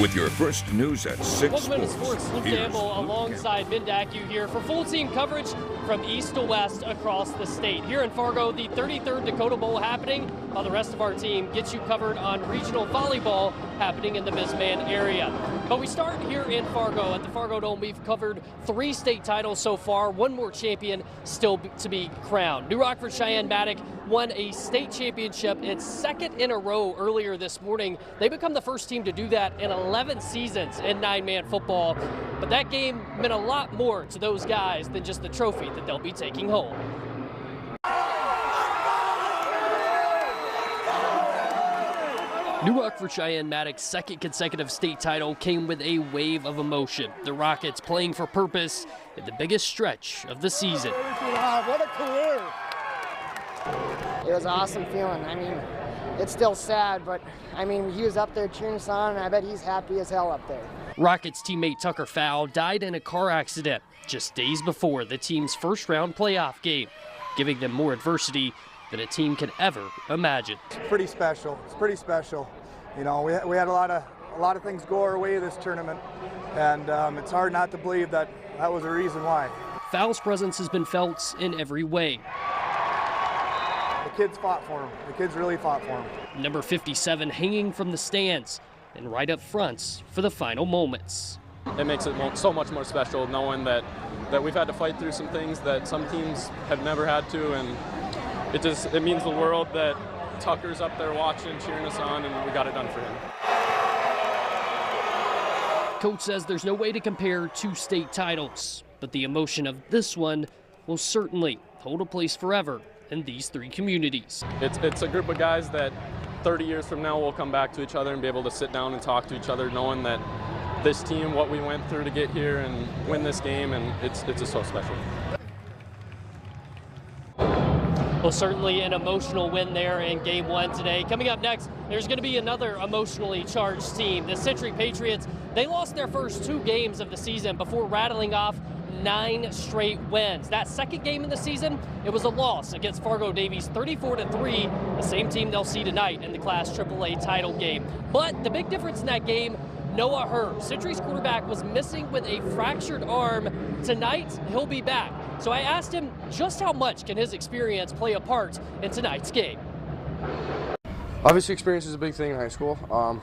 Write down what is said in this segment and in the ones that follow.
With your first news at 6 Welcome to Sports. Luke Campbell alongside Ben Dacu here for full team coverage from east to west across the state. Here in Fargo, the 33rd Dakota Bowl happening, while the rest of our team gets you covered on regional volleyball happening in the Mizman area. But we start here in Fargo. At the Fargo Dome, we've covered 3 state titles so far, one more champion still to be crowned. New Rockford Cheyenne-Matic won a state championship, its second in a row earlier this morning. They become the first team to do that in 11 seasons in 9-man football. But that game meant a lot more to those guys than just the trophy that they'll be taking home. New Rockford Cheyenne-Matic's second consecutive state title came with a wave of emotion. The Rockets playing for purpose in the biggest stretch of the season. What a career! It was an awesome feeling. I mean, it's still sad, but I mean, he was up there cheering us on, and I bet he's happy as hell up there. Rockets teammate Tucker Fowl died in a car accident just days before the team's first round playoff game, giving them more adversity than a team could ever imagine. It's pretty special. It's pretty special. You know, we had a lot of things go our way this tournament, and it's hard not to believe that was the reason why. Fowl's presence has been felt in every way. The kids fought for him. The kids really fought for him. Number 57 hanging from the stands and right up front for the final moments. It makes it so much more special knowing that we've had to fight through some things that some teams have never had to, and it means the world that Tucker's up there watching, cheering us on, and we got it done for him. Coach says there's no way to compare 2 state titles, but the emotion of this one will certainly hold a place forever in these 3 communities. It's a group of guys that 30 years from now will come back to each other and be able to sit down and talk to each other, knowing that this team, what we went through to get here and win this game, and it's just so special. Well, certainly an emotional win there in Game 1 today. Coming up next, there's going to be another emotionally charged team. The Century Patriots, they lost their first 2 games of the season before rattling off 9 straight wins. That second game in the season, it was a loss against Fargo Davies 34-3, the same team they'll see tonight in the Class AAA title game. But the big difference in that game, Noah Herr, Century's quarterback, was missing with a fractured arm. Tonight, he'll be back. So I asked him just how much can his experience play a part in tonight's game. Obviously, experience is a big thing in high school,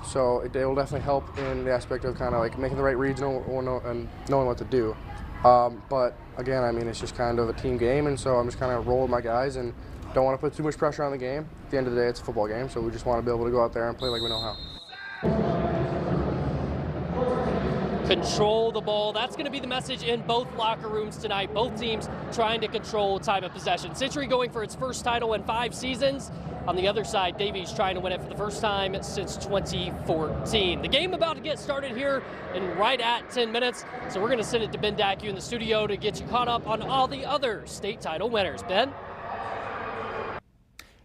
so it will definitely help in the aspect of kind of like making the right reads and knowing what to do. But again, I mean, it's just kind of a team game, and so I'm just kind of rolling my guys and don't want to put too much pressure on the game. At the end of the day, it's a football game, so we just want to be able to go out there and play like we know how. Control the ball. That's going to be the message in both locker rooms tonight. Both teams trying to control time of possession. Century going for its first title in 5 seasons. On the other side, Davies trying to win it for the first time since 2014. The game about to get started here in right at 10 minutes. So we're going to send it to Ben Dacu in the studio to get you caught up on all the other state title winners. Ben?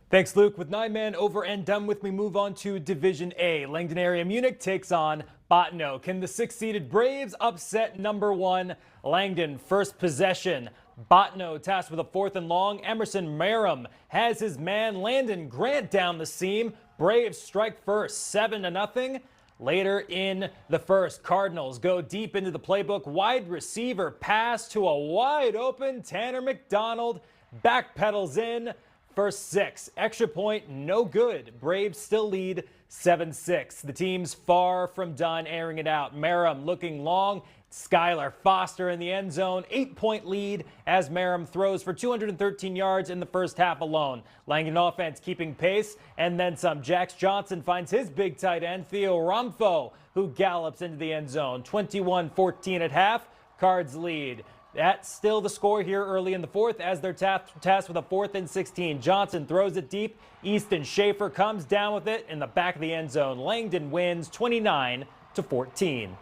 Thanks, Luke. With 9-man over and done with, we move on to Division A. Langdon Area Munich takes on Bottineau. Can the 6-seeded Braves upset number 1 Langdon? First possession. Bottineau tasked with a 4th and long. Emerson Merrim has his man Landon Grant down the seam. Braves strike first, 7-0. Later in the first, Cardinals go deep into the playbook. Wide receiver pass to a wide open Tanner McDonald. Backpedals in. First 6. Extra point, no good. Braves still lead 7-6. The team's far from done airing it out. Merrim looking long. Skylar Foster in the end zone. 8-point lead as Merrim throws for 213 yards in the first half alone. Langdon offense keeping pace and then some. Jax Johnson finds his big tight end, Theo Ramfo, who gallops into the end zone. 21-14 at half. Cards lead. That's still the score here early in the 4th as they're tasked with a 4th and 16. Johnson throws it deep. Easton Schaefer comes down with it in the back of the end zone. Langdon wins 29-14.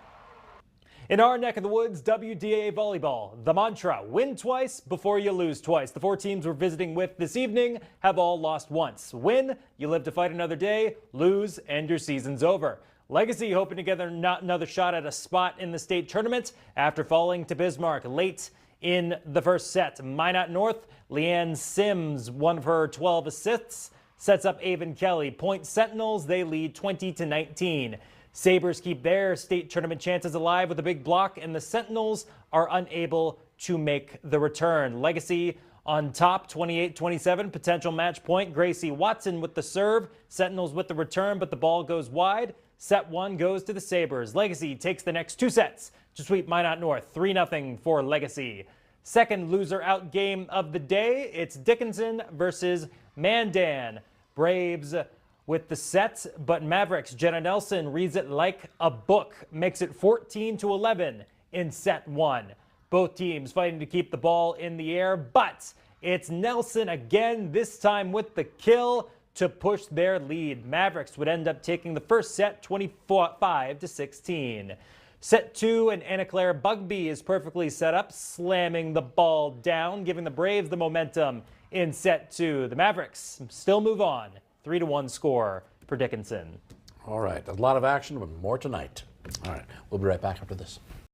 In our neck of the woods, WDA volleyball. The mantra, win twice before you lose twice. The 4 teams we're visiting with this evening have all lost once. Win, you live to fight another day. Lose, and your season's over. Legacy hoping to get another shot at a spot in the state tournament after falling to Bismarck late in the first set. Minot North, Leanne Sims, one of her 12 assists, sets up Avon Kelly. Point Sentinels, they lead 20-19. Sabres keep their state tournament chances alive with a big block, and the Sentinels are unable to make the return. Legacy on top, 28-27, potential match point. Gracie Watson with the serve. Sentinels with the return, but the ball goes wide. Set 1 goes to the Sabres. Legacy takes the next 2 sets to sweep Minot North, 3-0 for Legacy. Second loser out game of the day, it's Dickinson versus Mandan. Braves with the set, but Mavericks' Jenna Nelson reads it like a book, makes it 14-11 in set 1. Both teams fighting to keep the ball in the air, but it's Nelson again, this time with the kill to push their lead. Mavericks would end up taking the first set 25-16. Set 2, and Anna Claire Bugby is perfectly set up, slamming the ball down, giving the Braves the momentum in set 2. The Mavericks still move on. 3-1 score for Dickinson. All right, a lot of action, but more tonight. All right, we'll be right back after this.